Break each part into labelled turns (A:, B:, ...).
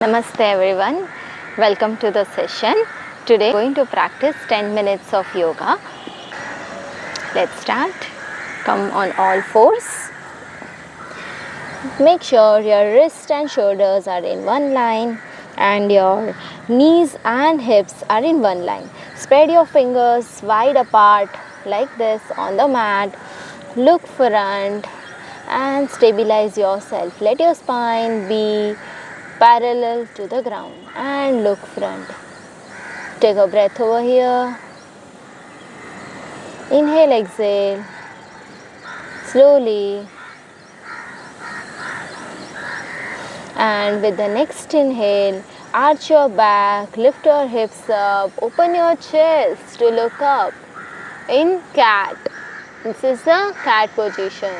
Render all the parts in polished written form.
A: Namaste everyone, welcome to the session. Today we are going to practice 10 minutes of yoga. Let's start. Come on all fours. Make sure your wrists and shoulders are in one line and your knees and hips are in one line. Spread your fingers wide apart like this on the mat. Look front and stabilize yourself. Let your spine be parallel to the ground and look front. Take a breath over here. Inhale, exhale. Slowly. And with the next inhale, arch your back, lift your hips up, open your chest to look up in cat. This is the cat position.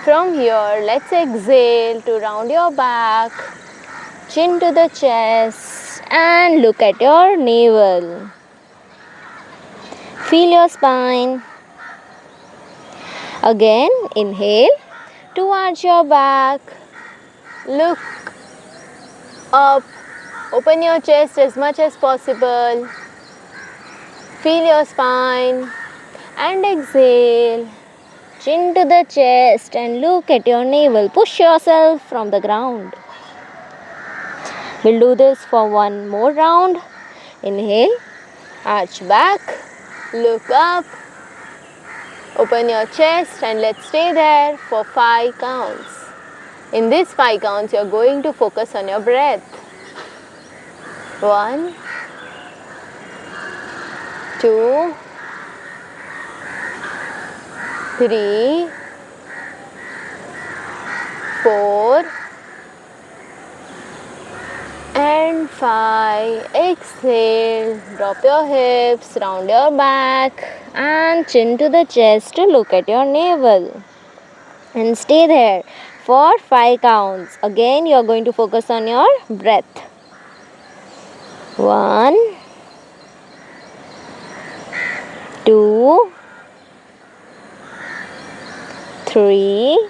A: From here, let's exhale to round your back, chin to the chest and look at your navel. Feel your spine. Again, inhale to arch your back. Look up. Open your chest as much as possible. Feel your spine. And exhale. Chin to the chest and look at your navel. Push yourself from the ground. We'll do this for one more round. Inhale. Arch back. Look up. Open your chest and let's stay there for 5 counts. In these 5 counts, you're going to focus on your breath. 1, 2, 3, 4, and 5. Exhale. Drop your hips, round your back and chin to the chest to look at your navel. And stay there for 5 counts. Again, you are going to focus on your breath. 1, 2, 3,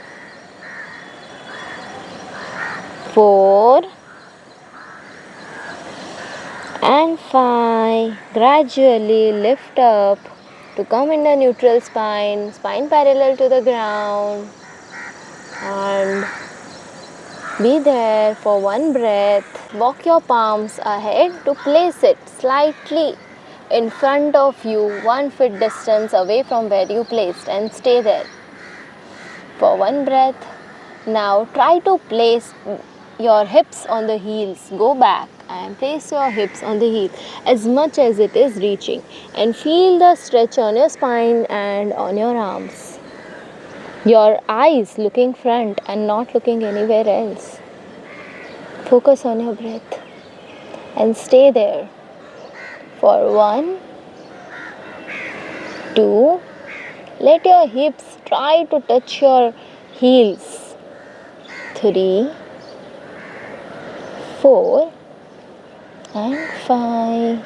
A: 4, and 5. Gradually lift up to come in the neutral spine, spine parallel to the ground. And be there for one breath. Walk your palms ahead to place it slightly in front of you, 1 foot distance away from where you placed, and stay there for one breath. Now try to place your hips on the heels. Go back and place your hips on the heel as much as it is reaching, and feel the stretch on your spine and on your arms. Your eyes looking front and not looking anywhere else. Focus on your breath and stay there for 1, 2. Let your hips try to touch your heels. 3, 4, and 5.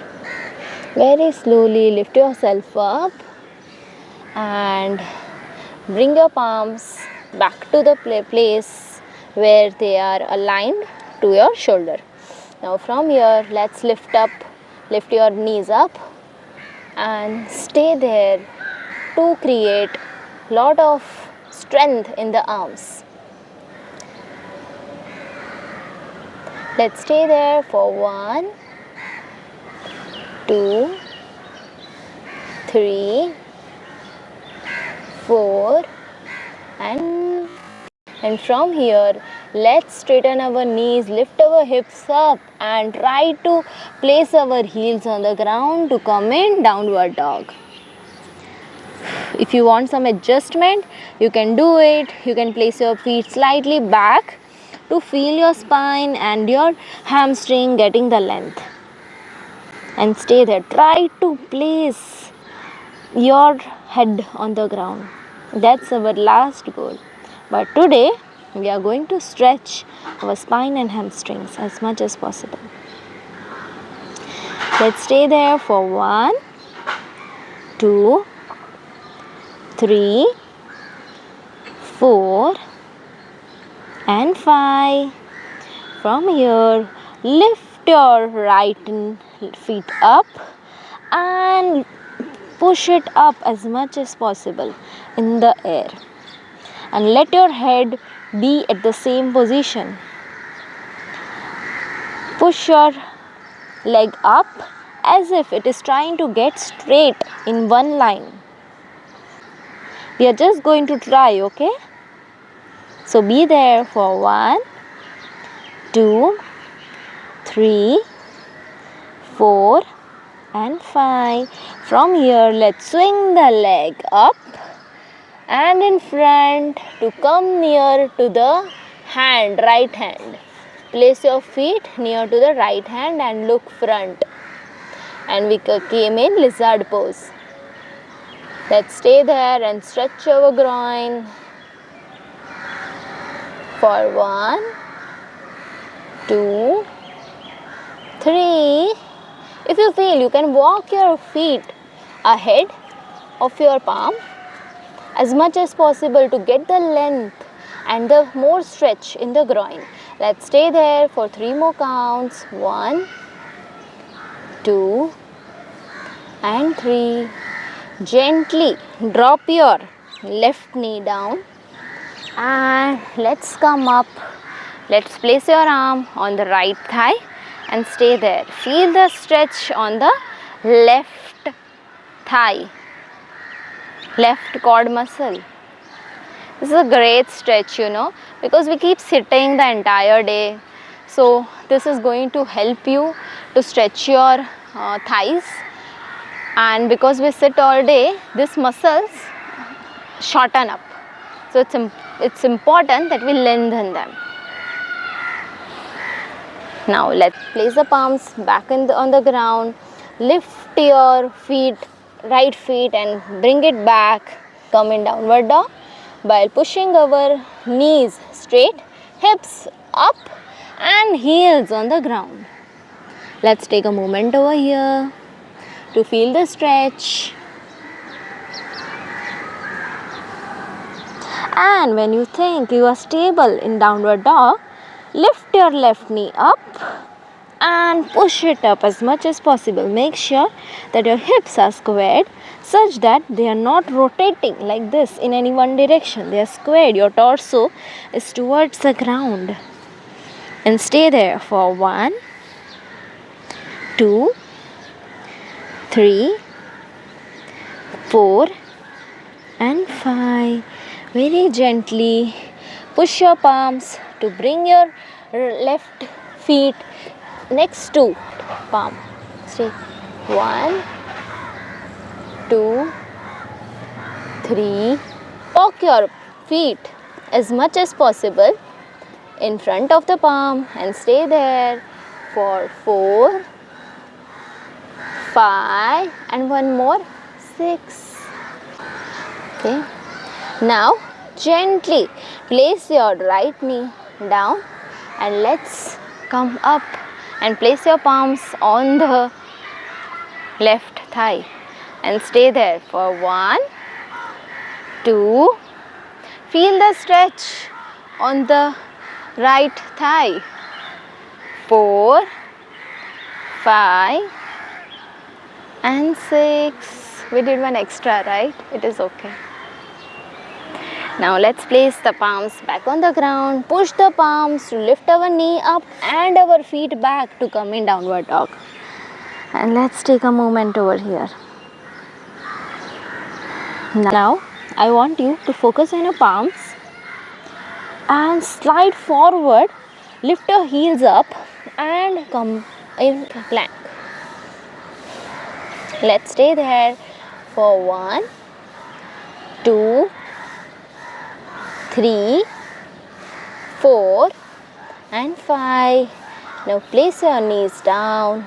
A: Very slowly lift yourself up and bring your palms back to the place where they are aligned to your shoulder. Now from here, let's lift your knees up and stay there to create lot of strength in the arms. Let's stay there for 1, 2, 3, 4, and from here, let's straighten our knees, lift our hips up and try to place our heels on the ground to come in downward dog. If you want some adjustment, you can do it. You can place your feet slightly back to feel your spine and your hamstring getting the length. And stay there. Try to place your head on the ground. That's our last goal. But today, we are going to stretch our spine and hamstrings as much as possible. Let's stay there for 1, 2, 3, 4, and 5. From here, Lift your right feet up and push it up as much as possible in the air. And let your head be at the same position. Push your leg up as if it is trying to get straight in one line. We are just going to try, okay? So be there for 1, 2, 3, 4 and 5. From here, let's swing the leg up and in front to come near to the hand, right hand. Place your feet near to the right hand and look front. And we came in lizard pose. Let's stay there and stretch our groin for 1, 2, 3. If you feel, you can walk your feet ahead of your palm as much as possible to get the length and the more stretch in the groin. Let's stay there for 3 more counts. 1, 2 and 3. Gently drop your left knee down and let's come up. Let's place your arm on the right thigh and stay there. Feel the stretch on the left thigh, left quad muscle. This is a great stretch, because we keep sitting the entire day. So this is going to help you to stretch your thighs. And because we sit all day, these muscles shorten up. So it's important that we lengthen them. Now let's place the palms back on the ground. Lift your right feet and bring it back. Come in downward dog while pushing our knees straight, hips up and heels on the ground. Let's take a moment over here to feel the stretch. And when you think you are stable in downward dog, lift your left knee up and push it up as much as possible. Make sure that your hips are squared such that they are not rotating like this in any one direction. They are squared. Your torso is towards the ground. And stay there for 1, 2, 3, 4 and 5. Very gently push your palms to bring your left feet next to palm. Stay. 1, 2, 3. Walk your feet as much as possible in front of the palm and stay there for 4, 5 and one more 6. Okay. Now gently place your right knee down and let's come up and place your palms on the left thigh and stay there for 1, 2. Feel the stretch on the right thigh. 4, 5 and 6. We did one extra, right? It is okay. Now let's place the palms back on the ground. Push the palms to lift our knee up and our feet back to come in downward dog. And let's take a moment over here. Now I want you to focus on your palms and slide forward. Lift your heels up and come in plank. Let's stay there for 1, 2, 3, 4 and 5. Now place your knees down,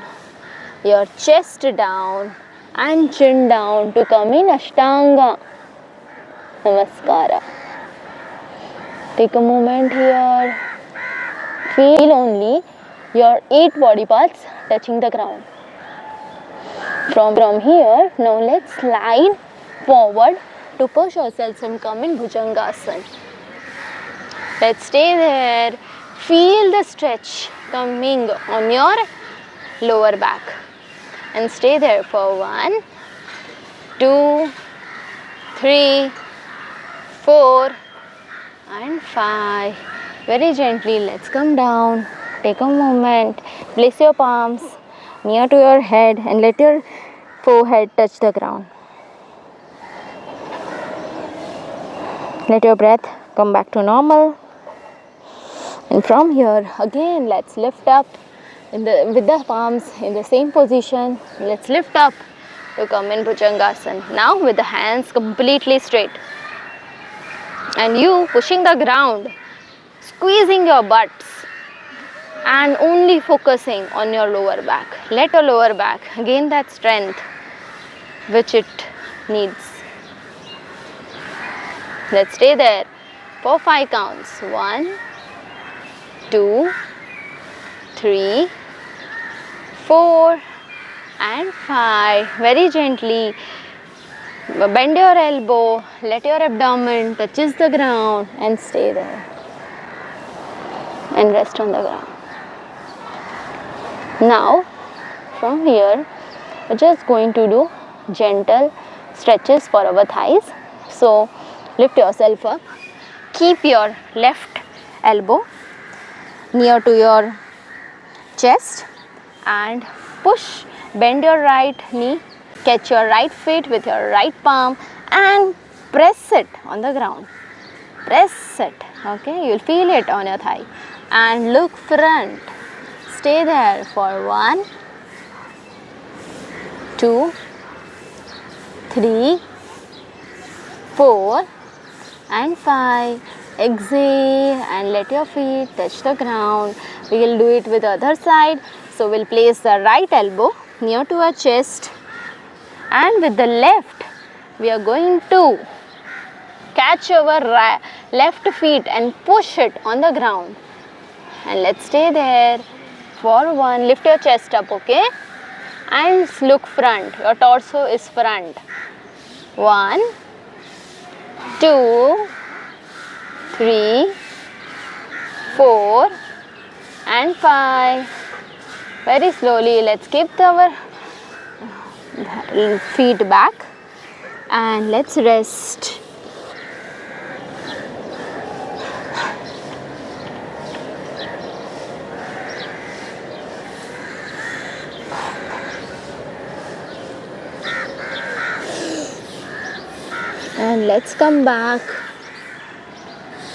A: your chest down and chin down to come in Ashtanga Namaskara. Take a moment here. Feel only your 8 body parts touching the ground. From here, now let's slide forward to push ourselves and come in Bhujangasana. Let's stay there. Feel the stretch coming on your lower back. And stay there for 1, 2, 3, 4 and 5. Very gently, let's come down. Take a moment. Place your palms near to your head and let your forehead touch the ground. Let your breath come back to normal. And from here, again, let's lift up with the palms in the same position. Let's lift up to come in Bhujangasana. Now with the hands completely straight. And you pushing the ground, squeezing your butts and only focusing on your lower back. Let your lower back gain that strength which it needs. Let's stay there for 5 counts. 1, 2, 3, 4 and 5. Very gently bend your elbow, let your abdomen touches the ground and stay there and rest on the ground. Now from here we're just going to do gentle stretches for our thighs. So lift yourself up, keep your left elbow near to your chest and push, bend your right knee, catch your right feet with your right palm and press it on the ground. Press it, okay, you'll feel it on your thigh and look front. Stay there for 1, 2, 3, 4 and 5. Exhale and let your feet touch the ground. We will do it with the other side. So we'll place the right elbow near to our chest and with the left we are going to catch our left feet and push it on the ground. And let's stay there for 1. Lift your chest up, okay? And look front. Your torso is front. 1, 2, 3, 4 and 5. Very slowly, let's keep our feet back and let's rest. And let's come back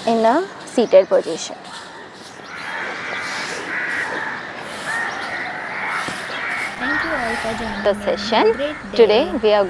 A: in a seated position.
B: Thank you all for joining
A: The
B: me.
A: session
B: Have a great day.
A: today we are